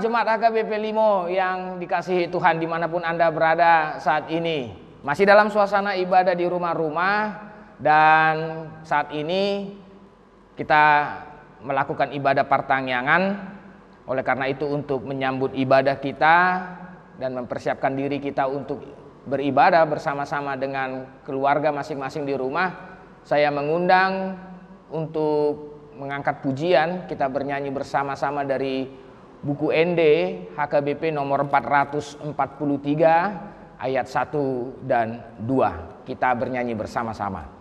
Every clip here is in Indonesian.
jemaat HKBP Limo yang dikasihi Tuhan dimanapun Anda berada saat ini, masih dalam suasana ibadah di rumah-rumah, dan saat ini kita melakukan ibadah pertangyangan. Oleh karena itu, untuk menyambut ibadah kita dan mempersiapkan diri kita untuk beribadah bersama-sama dengan keluarga masing-masing di rumah, saya mengundang untuk mengangkat pujian. Kita bernyanyi bersama-sama dari buku ND HKBP nomor 443 ayat 1 dan 2. Kita bernyanyi bersama-sama.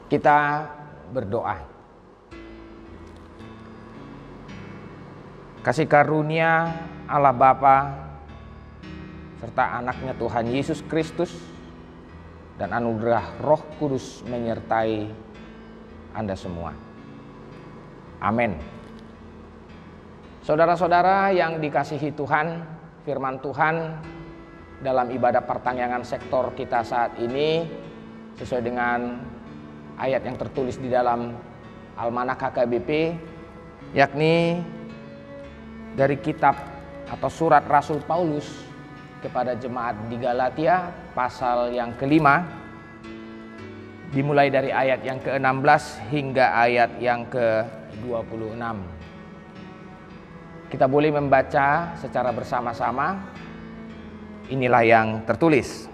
Kita berdoa. Kasih karunia Allah Bapa serta anaknya Tuhan Yesus Kristus dan anugerah Roh Kudus menyertai Anda semua. Amin. Saudara-saudara yang dikasihi Tuhan, firman Tuhan dalam ibadah pertangyangan sektor kita saat ini sesuai dengan ayat yang tertulis di dalam Almanak HKBP, yakni dari kitab atau surat Rasul Paulus kepada jemaat di Galatia pasal yang kelima, dimulai dari ayat yang ke-16 hingga ayat yang ke-26. Kita boleh membaca secara bersama-sama. Inilah yang tertulis.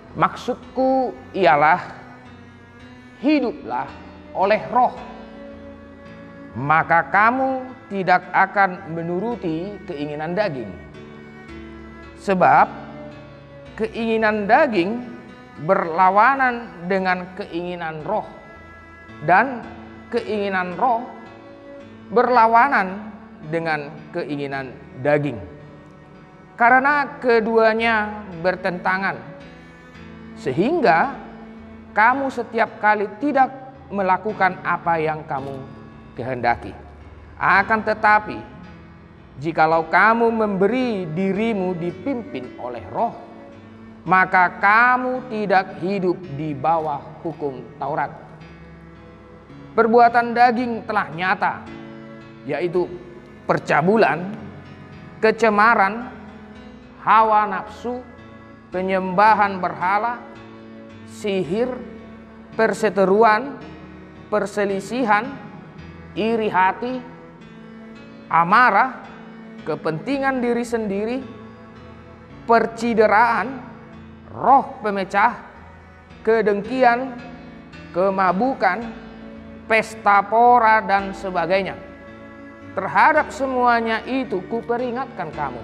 Maksudku ialah hiduplah oleh roh, maka kamu tidak akan menuruti keinginan daging. Sebab keinginan daging berlawanan dengan keinginan roh, dan keinginan roh berlawanan dengan keinginan daging. Karena keduanya bertentangan, sehingga kamu setiap kali tidak melakukan apa yang kamu kehendaki. Akan tetapi, jikalau kamu memberi dirimu dipimpin oleh roh, maka kamu tidak hidup di bawah hukum Taurat. Perbuatan daging telah nyata, yaitu percabulan, kecemaran, hawa nafsu, penyembahan berhala, sihir, perseteruan, perselisihan, iri hati, amarah, kepentingan diri sendiri, percideraan, roh pemecah, kedengkian, kemabukan, pesta pora dan sebagainya. Terhadap semuanya itu kuperingatkan kamu,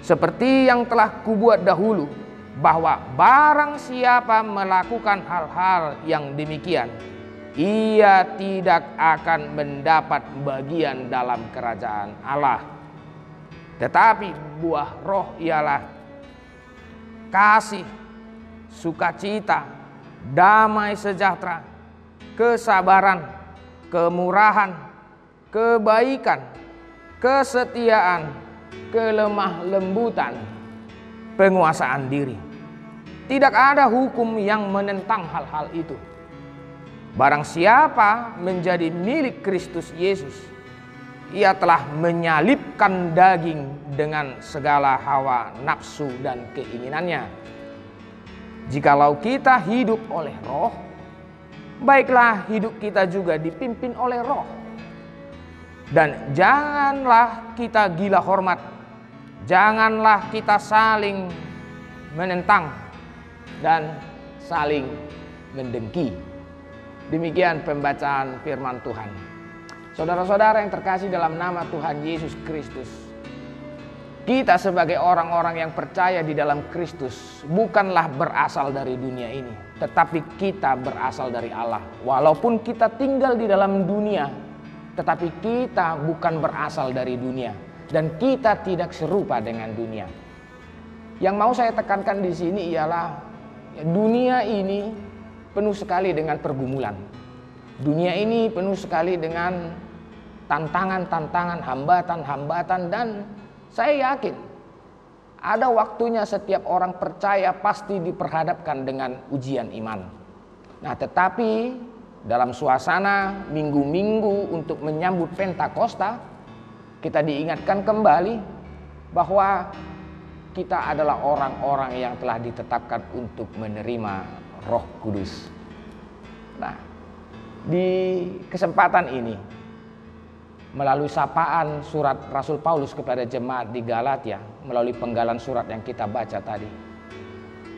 seperti yang telah kubuat dahulu, bahwa barang siapa melakukan hal-hal yang demikian, ia tidak akan mendapat bagian dalam kerajaan Allah. Tetapi buah roh ialah kasih, sukacita, damai sejahtera, kesabaran, kemurahan, kebaikan, kesetiaan, kelemah lembutan, penguasaan diri. Tidak ada hukum yang menentang hal-hal itu. Barang siapa menjadi milik Kristus Yesus, ia telah menyalibkan daging dengan segala hawa nafsu dan keinginannya. Jikalau kita hidup oleh roh, baiklah hidup kita juga dipimpin oleh roh. Dan janganlah kita gila hormat, janganlah kita saling menentang dan saling mendengki. Demikian pembacaan firman Tuhan. Saudara-saudara yang terkasih dalam nama Tuhan Yesus Kristus, kita sebagai orang-orang yang percaya di dalam Kristus bukanlah berasal dari dunia ini, tetapi kita berasal dari Allah. Walaupun kita tinggal di dalam dunia, tetapi kita bukan berasal dari dunia dan kita tidak serupa dengan dunia. Yang mau saya tekankan di sini ialah dunia ini penuh sekali dengan pergumulan. Dunia ini penuh sekali dengan tantangan-tantangan, hambatan-hambatan, dan saya yakin ada waktunya setiap orang percaya pasti diperhadapkan dengan ujian iman. Nah, tetapi dalam suasana minggu-minggu untuk menyambut Pentakosta, kita diingatkan kembali bahwa kita adalah orang-orang yang telah ditetapkan untuk menerima Roh Kudus. Nah, di kesempatan ini, melalui sapaan surat Rasul Paulus kepada jemaat di Galatia, melalui penggalan surat yang kita baca tadi,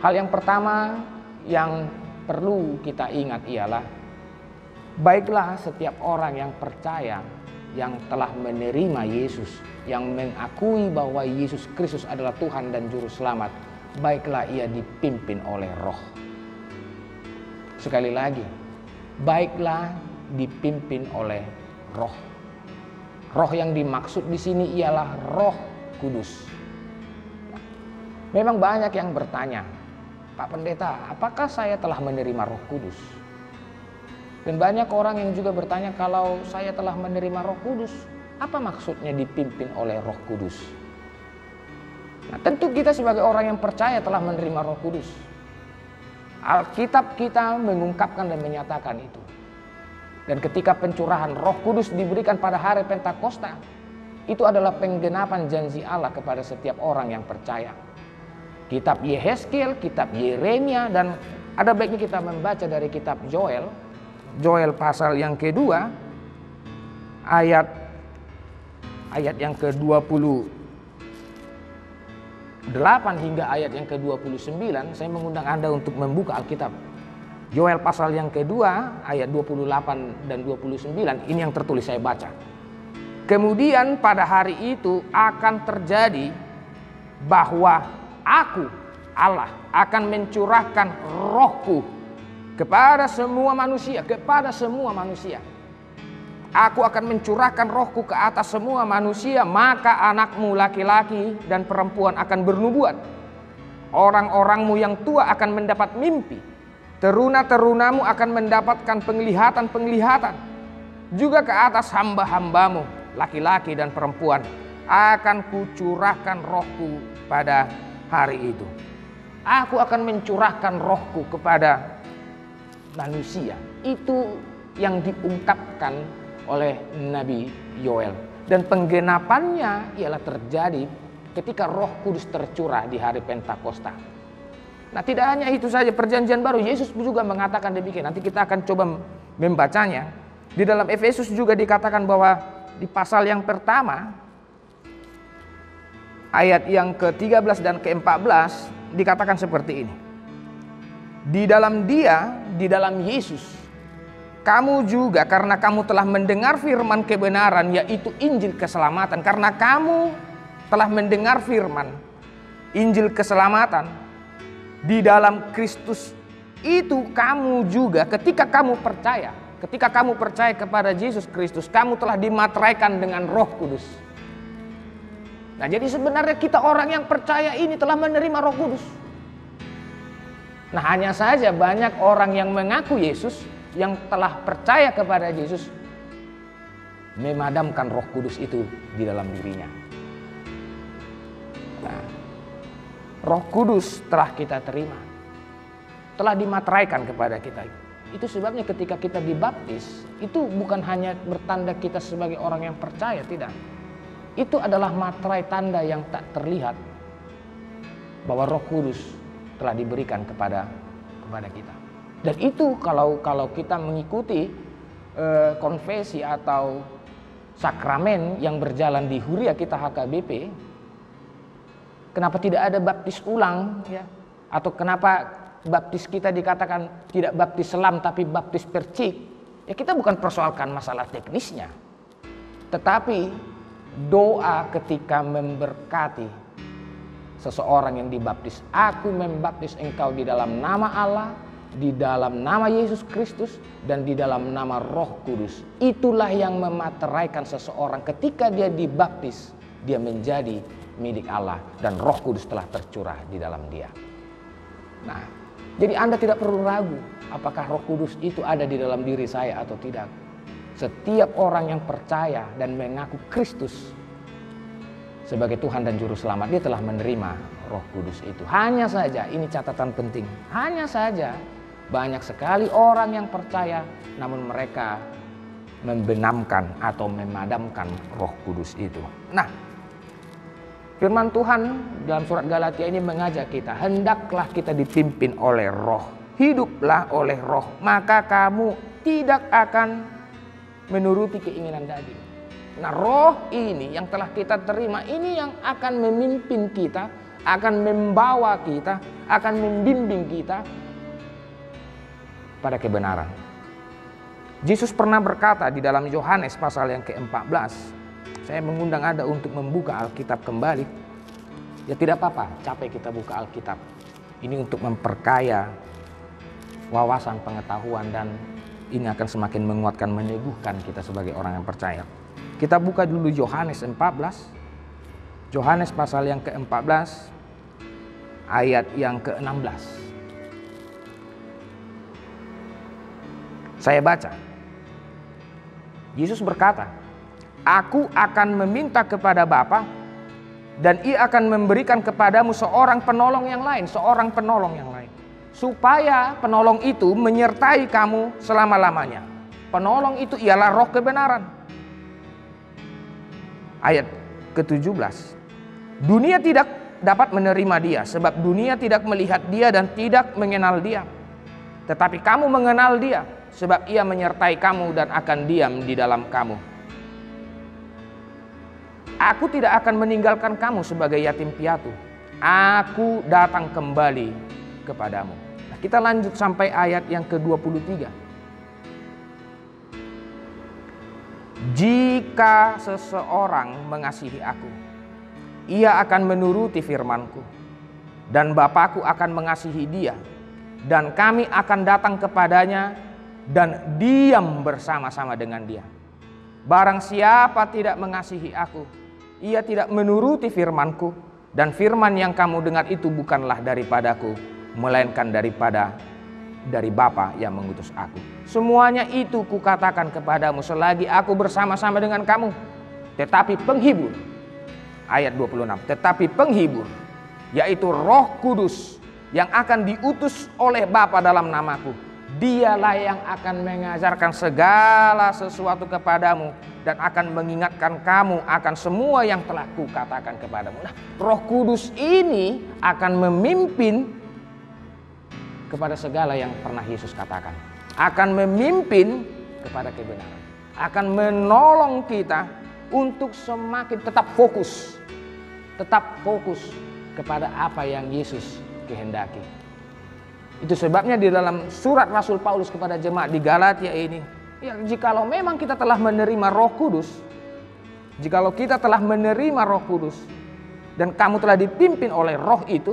hal yang pertama yang perlu kita ingat ialah, baiklah setiap orang yang percaya, yang telah menerima Yesus, yang mengakui bahwa Yesus Kristus adalah Tuhan dan Juru Selamat, baiklah ia dipimpin oleh Roh. Sekali lagi, baiklah dipimpin oleh Roh. Roh yang dimaksud di sini ialah Roh Kudus. Nah, memang banyak yang bertanya, Pak Pendeta, apakah saya telah menerima Roh Kudus? Dan banyak orang yang juga bertanya, kalau saya telah menerima Roh Kudus, apa maksudnya dipimpin oleh Roh Kudus? Nah, tentu kita sebagai orang yang percaya telah menerima Roh Kudus. Alkitab kita mengungkapkan dan menyatakan itu. Dan ketika pencurahan Roh Kudus diberikan pada hari Pentakosta, itu adalah penggenapan janji Allah kepada setiap orang yang percaya. Kitab Yehezkiel, kitab Yeremia, dan ada baiknya kita membaca dari kitab Joel pasal yang kedua, ayat yang ke-28 hingga ayat yang ke-29. Saya mengundang Anda untuk membuka Alkitab. Joel pasal yang kedua, ayat 28 dan 29, ini yang tertulis, saya baca. Kemudian pada hari itu akan terjadi bahwa aku, Allah, akan mencurahkan rohku kepada semua manusia, Aku akan mencurahkan rohku ke atas semua manusia, maka anakmu laki-laki dan perempuan akan bernubuat. Orang-orangmu yang tua akan mendapat mimpi. Teruna-terunamu akan mendapatkan penglihatan-penglihatan. Juga ke atas hamba-hambamu, laki-laki dan perempuan, akan kucurahkan rohku pada hari itu. Aku akan mencurahkan rohku kepada manusia. Itu yang diungkapkan oleh Nabi Yoel. Dan penggenapannya ialah terjadi ketika Roh Kudus tercurah di hari Pentakosta. Nah, tidak hanya itu saja, perjanjian baru Yesus juga mengatakan demikian. Nanti kita akan coba membacanya. Di dalam Efesus juga dikatakan bahwa di pasal yang pertama, ayat yang ke-13 dan ke-14 dikatakan seperti ini. Di dalam Dia, di dalam Yesus, kamu juga karena kamu telah mendengar firman kebenaran, yaitu Injil keselamatan. Karena kamu telah mendengar firman Injil keselamatan di dalam Kristus itu, kamu juga ketika kamu percaya kepada Yesus Kristus, kamu telah dimateraikan dengan Roh Kudus. Nah, jadi sebenarnya kita orang yang percaya ini telah menerima Roh Kudus. Nah, hanya saja banyak orang yang mengaku Yesus, yang telah percaya kepada Yesus, memadamkan Roh Kudus itu di dalam dirinya. Nah, Roh Kudus telah kita terima, telah dimateraikan kepada kita. Itu sebabnya ketika kita dibaptis, itu bukan hanya bertanda kita sebagai orang yang percaya, tidak. Itu adalah materai tanda yang tak terlihat bahwa Roh Kudus telah diberikan kepada kita. Dan itu kalau kita mengikuti konfesi atau sakramen yang berjalan di Huria kita HKBP, kenapa tidak ada baptis ulang, ya? Atau kenapa baptis kita dikatakan tidak baptis selam tapi baptis percik? Ya, kita bukan persoalkan masalah teknisnya, tetapi doa ketika memberkati seseorang yang dibaptis. Aku membaptis engkau di dalam nama Allah, di dalam nama Yesus Kristus, dan di dalam nama Roh Kudus. Itulah yang memateraikan seseorang ketika dia dibaptis, dia menjadi milik Allah dan Roh Kudus telah tercurah di dalam dia. Nah, jadi Anda tidak perlu ragu apakah Roh Kudus itu ada di dalam diri saya atau tidak. Setiap orang yang percaya dan mengaku Kristus sebagai Tuhan dan Juru Selamat, dia telah menerima Roh Kudus itu. Hanya saja, ini catatan penting, hanya saja banyak sekali orang yang percaya namun mereka membenamkan atau memadamkan Roh Kudus itu. Nah, firman Tuhan dalam surat Galatia ini mengajak kita, hendaklah kita dipimpin oleh Roh, hiduplah oleh Roh, maka kamu tidak akan menuruti keinginan daging. Nah, Roh ini yang telah kita terima, ini yang akan memimpin kita, akan membawa kita, akan membimbing kita pada kebenaran. Yesus pernah berkata di dalam Yohanes pasal yang ke-14, saya mengundang Anda untuk membuka Alkitab kembali. Ya tidak apa-apa, capek kita buka Alkitab. Ini untuk memperkaya wawasan, pengetahuan, dan ini akan semakin menguatkan, meneguhkan kita sebagai orang yang percaya. Kita buka dulu Yohanes 14. Yohanes pasal yang ke-14 ayat yang ke-16. Saya baca. Yesus berkata, Aku akan meminta kepada Bapa dan Ia akan memberikan kepadamu seorang penolong yang lain, supaya penolong itu menyertai kamu selama-lamanya. Penolong itu ialah Roh kebenaran. Ayat ke-17. Dunia tidak dapat menerima dia, sebab dunia tidak melihat dia dan tidak mengenal dia. Tetapi kamu mengenal dia, sebab ia menyertai kamu dan akan diam di dalam kamu. Aku tidak akan meninggalkan kamu sebagai yatim piatu. Aku datang kembali kepadamu. Nah, kita lanjut sampai ayat yang ke-23. Jika seseorang mengasihi aku, ia akan menuruti firman-Ku, dan Bapa-Ku akan mengasihi dia, dan kami akan datang kepadanya dan diam bersama-sama dengan dia. Barang siapa tidak mengasihi aku, ia tidak menuruti firman-Ku, dan firman yang kamu dengar itu bukanlah daripadaku, melainkan dari Bapa yang mengutus aku. Semuanya itu kukatakan kepadamu selagi aku bersama-sama dengan kamu. Tetapi penghibur, ayat 26, tetapi penghibur, yaitu Roh Kudus yang akan diutus oleh Bapa dalam namaku, dialah yang akan mengajarkan segala sesuatu kepadamu dan akan mengingatkan kamu akan semua yang telah kukatakan kepadamu. Nah, Roh Kudus ini akan memimpin kepada segala yang pernah Yesus katakan. Akan memimpin kepada kebenaran. Akan menolong kita untuk semakin tetap fokus. Tetap fokus kepada apa yang Yesus kehendaki. Itu sebabnya di dalam surat Rasul Paulus kepada jemaat di Galatia ini, ya, jikalau memang kita telah menerima Roh Kudus, jikalau kita telah menerima Roh Kudus dan kamu telah dipimpin oleh Roh itu,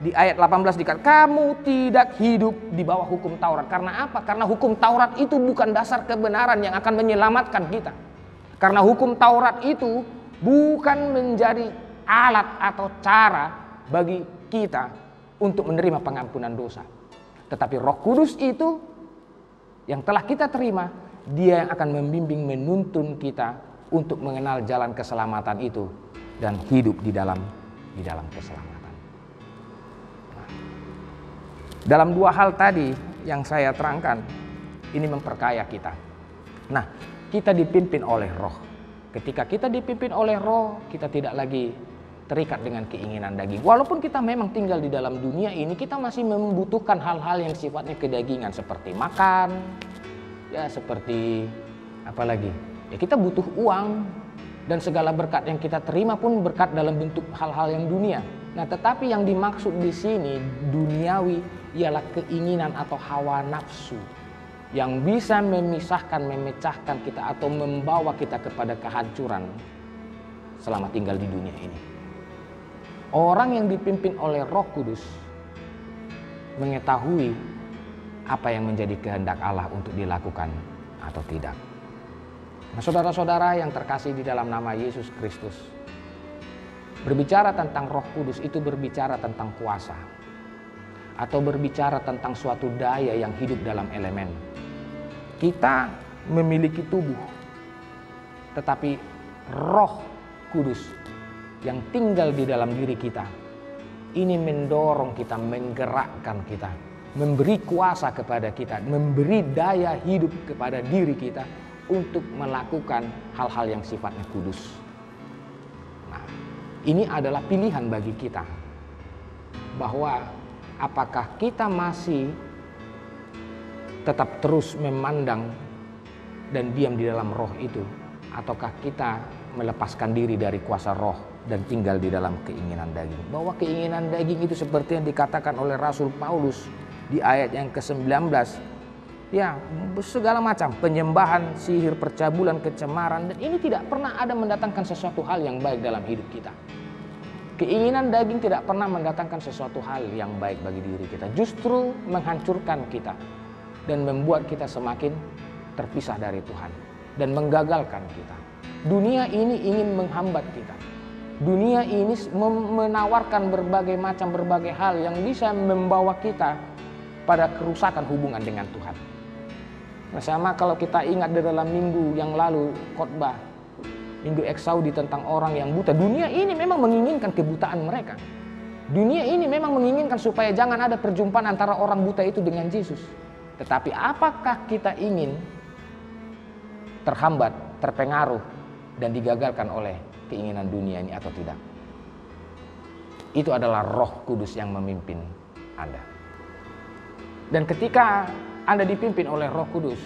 di ayat 18 dikatakan kamu tidak hidup di bawah hukum Taurat. Karena apa? Karena hukum Taurat itu bukan dasar kebenaran yang akan menyelamatkan kita. Karena hukum Taurat itu bukan menjadi alat atau cara bagi kita untuk menerima pengampunan dosa. Tetapi Roh Kudus itu yang telah kita terima, Dia yang akan membimbing, menuntun kita untuk mengenal jalan keselamatan itu dan hidup di dalam keselamatan. Nah, dalam dua hal tadi yang saya terangkan, ini memperkaya kita. Nah, kita dipimpin oleh Roh. Ketika kita dipimpin oleh Roh, kita tidak lagi terikat dengan keinginan daging. Walaupun kita memang tinggal di dalam dunia ini, kita masih membutuhkan hal-hal yang sifatnya kedagingan seperti makan, ya seperti apa lagi? Ya kita butuh uang dan segala berkat yang kita terima pun berkat dalam bentuk hal-hal yang dunia. Nah, tetapi yang dimaksud di sini duniawi ialah keinginan atau hawa nafsu yang bisa memisahkan, memecahkan kita atau membawa kita kepada kehancuran selama tinggal di dunia ini. Orang yang dipimpin oleh Roh Kudus mengetahui apa yang menjadi kehendak Allah untuk dilakukan atau tidak. Nah, saudara-saudara yang terkasih di dalam nama Yesus Kristus, berbicara tentang Roh Kudus itu berbicara tentang kuasa atau berbicara tentang suatu daya yang hidup dalam elemen. Kita memiliki tubuh, tetapi Roh Kudus yang tinggal di dalam diri kita ini mendorong kita, menggerakkan kita, memberi kuasa kepada kita, memberi daya hidup kepada diri kita untuk melakukan hal-hal yang sifatnya kudus. Nah, ini adalah pilihan bagi kita bahwa apakah kita masih tetap terus memandang dan diam di dalam Roh itu, ataukah kita melepaskan diri dari kuasa Roh dan tinggal di dalam keinginan daging. Bahwa keinginan daging itu seperti yang dikatakan oleh Rasul Paulus di ayat yang ke-19. Ya, segala macam penyembahan, sihir, percabulan, kecemaran, dan ini tidak pernah ada mendatangkan sesuatu hal yang baik dalam hidup kita. Keinginan daging tidak pernah mendatangkan sesuatu hal yang baik bagi diri kita. Justru menghancurkan kita dan membuat kita semakin terpisah dari Tuhan dan menggagalkan kita. Dunia ini ingin menghambat kita. Dunia ini menawarkan berbagai hal yang bisa membawa kita pada kerusakan hubungan dengan Tuhan. Nah, sama kalau kita ingat di dalam minggu yang lalu khotbah Minggu Eksaudi tentang orang yang buta. Dunia ini memang menginginkan kebutaan mereka. Dunia ini memang menginginkan supaya jangan ada perjumpaan antara orang buta itu dengan Yesus. Tetapi apakah kita ingin terhambat, terpengaruh, dan digagalkan oleh keinginan dunia ini atau tidak? Itu adalah Roh Kudus yang memimpin Anda. Dan ketika Anda dipimpin oleh Roh Kudus,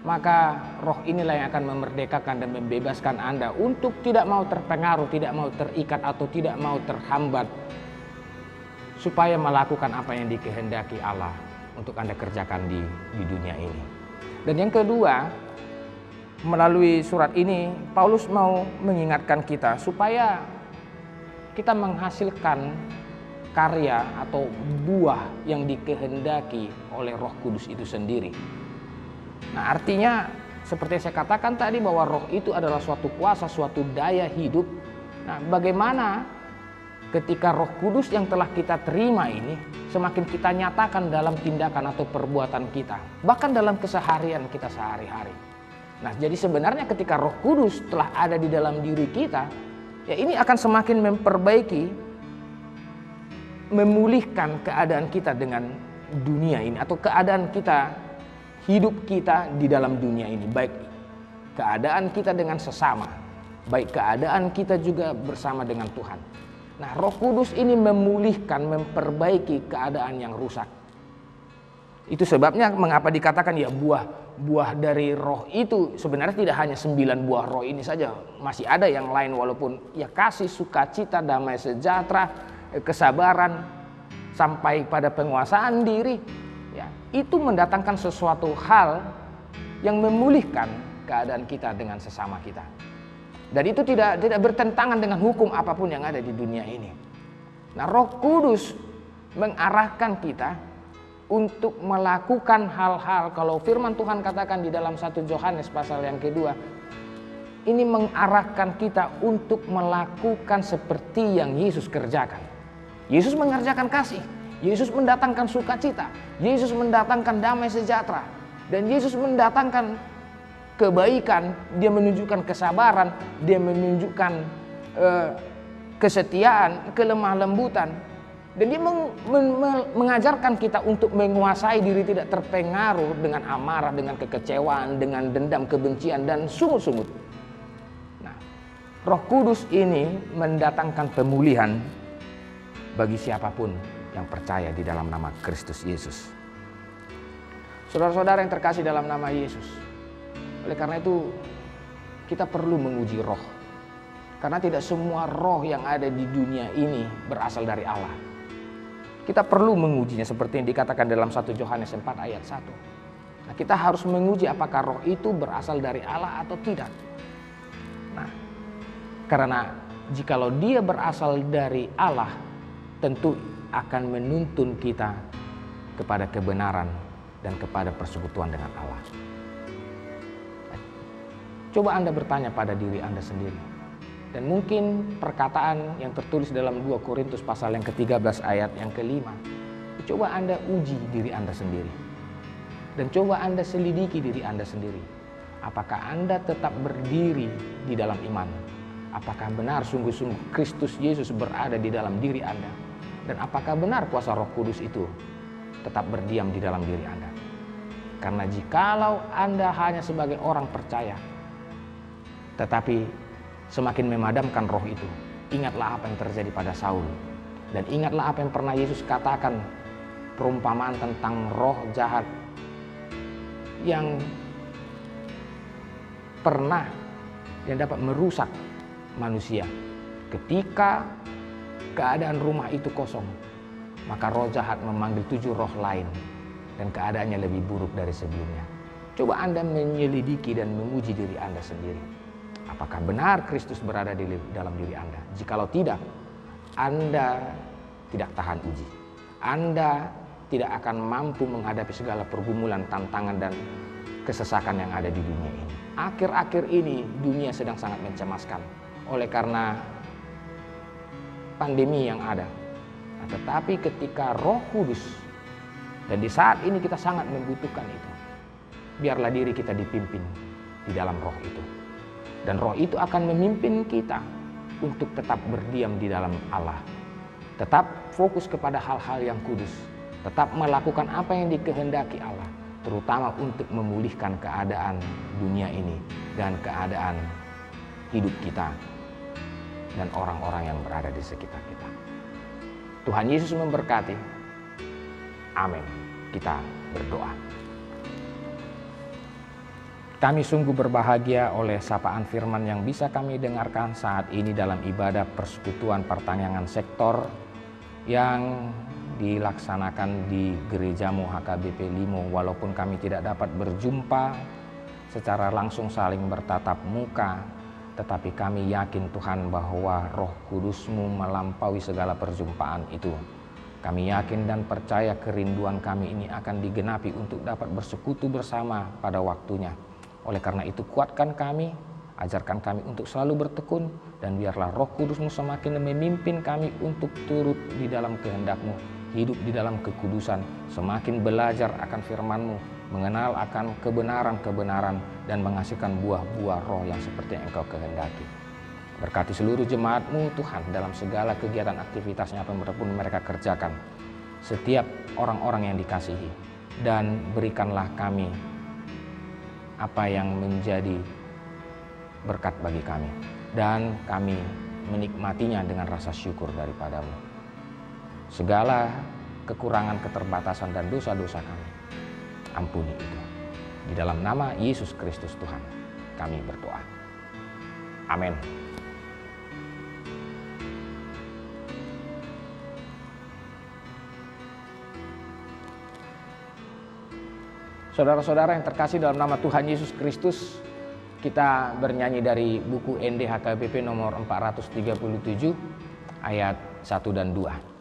maka Roh inilah yang akan memerdekakan dan membebaskan Anda untuk tidak mau terpengaruh, tidak mau terikat atau tidak mau terhambat, supaya melakukan apa yang dikehendaki Allah untuk Anda kerjakan di dunia ini. Dan yang kedua, melalui surat ini Paulus mau mengingatkan kita supaya kita menghasilkan karya atau buah yang dikehendaki oleh Roh Kudus itu sendiri. Nah, artinya seperti saya katakan tadi bahwa Roh itu adalah suatu kuasa, suatu daya hidup. Nah, bagaimana ketika Roh Kudus yang telah kita terima ini semakin kita nyatakan dalam tindakan atau perbuatan kita, bahkan dalam keseharian kita sehari-hari. Nah, jadi sebenarnya ketika Roh Kudus telah ada di dalam diri kita, ya ini akan semakin memperbaiki, memulihkan keadaan kita dengan dunia ini atau keadaan kita, hidup kita di dalam dunia ini, baik keadaan kita dengan sesama, baik keadaan kita juga bersama dengan Tuhan. Nah, Roh Kudus ini memulihkan, memperbaiki keadaan yang rusak. Itu sebabnya mengapa dikatakan ya buah dari Roh itu sebenarnya tidak hanya 9 buah Roh ini saja. Masih ada yang lain, walaupun ya kasih, sukacita, damai sejahtera, kesabaran, sampai pada penguasaan diri, ya, itu mendatangkan sesuatu hal yang memulihkan keadaan kita dengan sesama kita. Dan itu tidak bertentangan dengan hukum apapun yang ada di dunia ini. Nah, Roh Kudus mengarahkan kita untuk melakukan hal-hal, kalau firman Tuhan katakan di dalam 1 Yohanes pasal yang kedua, ini mengarahkan kita untuk melakukan seperti yang Yesus kerjakan. Yesus mengerjakan kasih, Yesus mendatangkan sukacita, Yesus mendatangkan damai sejahtera, dan Yesus mendatangkan kebaikan. Dia menunjukkan kesabaran, dia menunjukkan kesetiaan, kelemah lembutan. Dan dia mengajarkan kita untuk menguasai diri, tidak terpengaruh dengan amarah, dengan kekecewaan, dengan dendam, kebencian, dan sungut-sungut. Nah, Roh Kudus ini mendatangkan pemulihan bagi siapapun yang percaya di dalam nama Kristus Yesus. Saudara-saudara yang terkasih dalam nama Yesus, oleh karena itu kita perlu menguji roh. Karena tidak semua roh yang ada di dunia ini berasal dari Allah. Kita perlu mengujinya seperti yang dikatakan dalam 1 Yohanes 4 ayat 1. Nah, kita harus menguji apakah roh itu berasal dari Allah atau tidak. Nah, karena jikalau dia berasal dari Allah, tentu akan menuntun kita kepada kebenaran dan kepada persekutuan dengan Allah. Coba Anda bertanya pada diri Anda sendiri. Dan mungkin perkataan yang tertulis dalam 2 Korintus pasal yang ke-13 ayat yang ke-5. Coba Anda uji diri Anda sendiri. Dan coba Anda selidiki diri Anda sendiri. Apakah Anda tetap berdiri di dalam iman? Apakah benar sungguh-sungguh Kristus Yesus berada di dalam diri Anda? Dan apakah benar kuasa Roh Kudus itu tetap berdiam di dalam diri Anda? Karena jikalau Anda hanya sebagai orang percaya, tetapi semakin memadamkan roh itu, ingatlah apa yang terjadi pada Saul. Dan ingatlah apa yang pernah Yesus katakan, perumpamaan tentang roh jahat yang pernah yang dapat merusak manusia. Ketika keadaan rumah itu kosong, maka roh jahat memanggil 7 roh lain dan keadaannya lebih buruk dari sebelumnya. Coba Anda menyelidiki dan menguji diri Anda sendiri. Apakah benar Kristus berada di dalam diri Anda? Jikalau tidak, Anda tidak tahan uji. Anda tidak akan mampu menghadapi segala pergumulan, tantangan, dan kesesakan yang ada di dunia ini. Akhir-akhir ini dunia sedang sangat mencemaskan oleh karena pandemi yang ada. Nah, tetapi ketika Roh Kudus, dan di saat ini kita sangat membutuhkan itu, biarlah diri kita dipimpin di dalam roh itu. Dan roh itu akan memimpin kita untuk tetap berdiam di dalam Allah. Tetap fokus kepada hal-hal yang kudus. Tetap melakukan apa yang dikehendaki Allah. Terutama untuk memulihkan keadaan dunia ini dan keadaan hidup kita dan orang-orang yang berada di sekitar kita. Tuhan Yesus memberkati. Amin. Kita berdoa. Kami sungguh berbahagia oleh sapaan firman yang bisa kami dengarkan saat ini dalam ibadah persekutuan pertanian sektor yang dilaksanakan di Gerejamu HKBP Limo. Walaupun kami tidak dapat berjumpa secara langsung saling bertatap muka, tetapi kami yakin Tuhan bahwa Roh Kudus-Mu melampaui segala perjumpaan itu. Kami yakin dan percaya kerinduan kami ini akan digenapi untuk dapat bersekutu bersama pada waktunya. Oleh karena itu kuatkan kami, ajarkan kami untuk selalu bertekun, dan biarlah Roh Kudus-Mu semakin memimpin kami untuk turut di dalam kehendak-Mu, hidup di dalam kekudusan, semakin belajar akan firman-Mu, mengenal akan kebenaran-kebenaran, dan menghasilkan buah-buah roh yang seperti yang Engkau kehendaki. Berkati seluruh jemaat-Mu Tuhan dalam segala kegiatan aktivitasnya apapun mereka kerjakan, setiap orang-orang yang dikasihi, dan berikanlah kami apa yang menjadi berkat bagi kami, dan kami menikmatinya dengan rasa syukur daripada-Mu. Segala kekurangan, keterbatasan, dan dosa-dosa kami, ampuni itu. Di dalam nama Yesus Kristus Tuhan kami berdoa. Amin. Saudara-saudara yang terkasih dalam nama Tuhan Yesus Kristus, kita bernyanyi dari buku NDHKBP nomor 437 ayat 1 dan 2.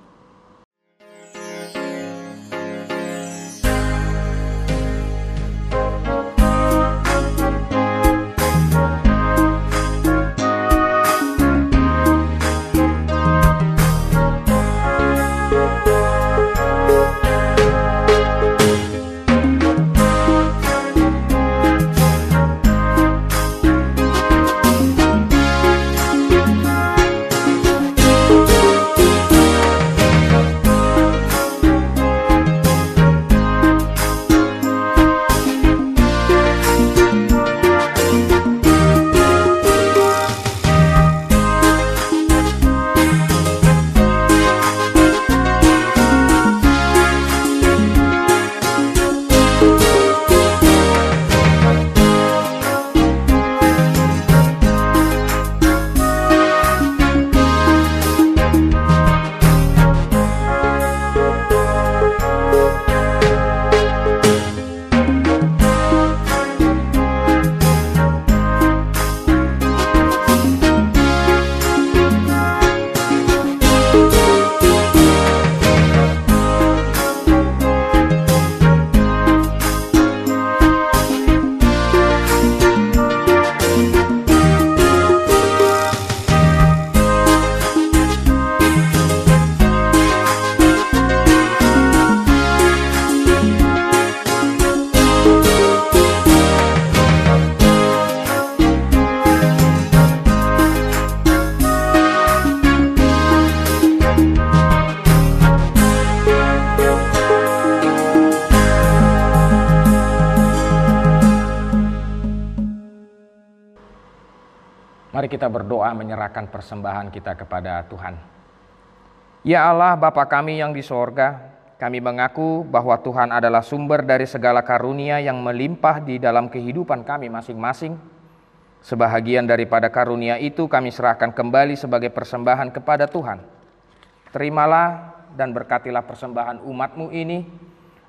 Mari kita berdoa menyerahkan persembahan kita kepada Tuhan. Ya Allah, Bapa kami yang di sorga, kami mengaku bahwa Tuhan adalah sumber dari segala karunia yang melimpah di dalam kehidupan kami masing-masing. Sebahagian daripada karunia itu kami serahkan kembali sebagai persembahan kepada Tuhan. Terimalah dan berkatilah persembahan umat-Mu ini,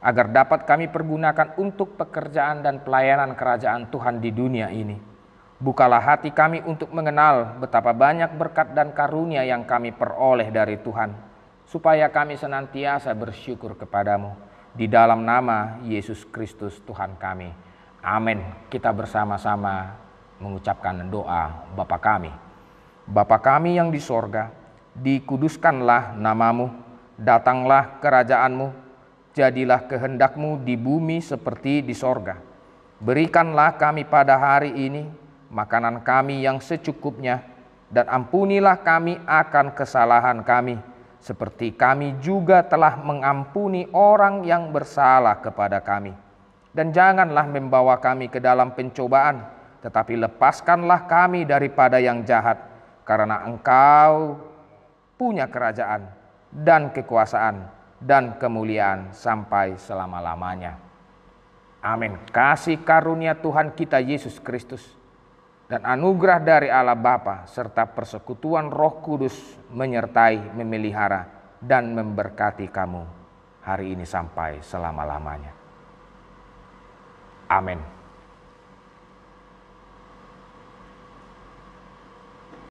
agar dapat kami pergunakan untuk pekerjaan dan pelayanan kerajaan Tuhan di dunia ini. Bukalah hati kami untuk mengenal betapa banyak berkat dan karunia yang kami peroleh dari Tuhan, supaya kami senantiasa bersyukur kepadamu. Di dalam nama Yesus Kristus Tuhan kami. Amin. Kita bersama-sama mengucapkan doa Bapa kami. Bapa kami yang di sorga, dikuduskanlah namamu, datanglah kerajaanmu, jadilah kehendakmu di bumi seperti di sorga. Berikanlah kami pada hari ini makanan kami yang secukupnya, dan ampunilah kami akan kesalahan kami, seperti kami juga telah mengampuni orang yang bersalah kepada kami. Dan janganlah membawa kami ke dalam pencobaan, tetapi lepaskanlah kami daripada yang jahat, karena Engkau punya kerajaan dan kekuasaan dan kemuliaan sampai selama-lamanya. Amin. Kasih karunia Tuhan kita Yesus Kristus dan anugerah dari Allah Bapa serta persekutuan Roh Kudus menyertai, memelihara, dan memberkati kamu hari ini sampai selama-lamanya. Amin.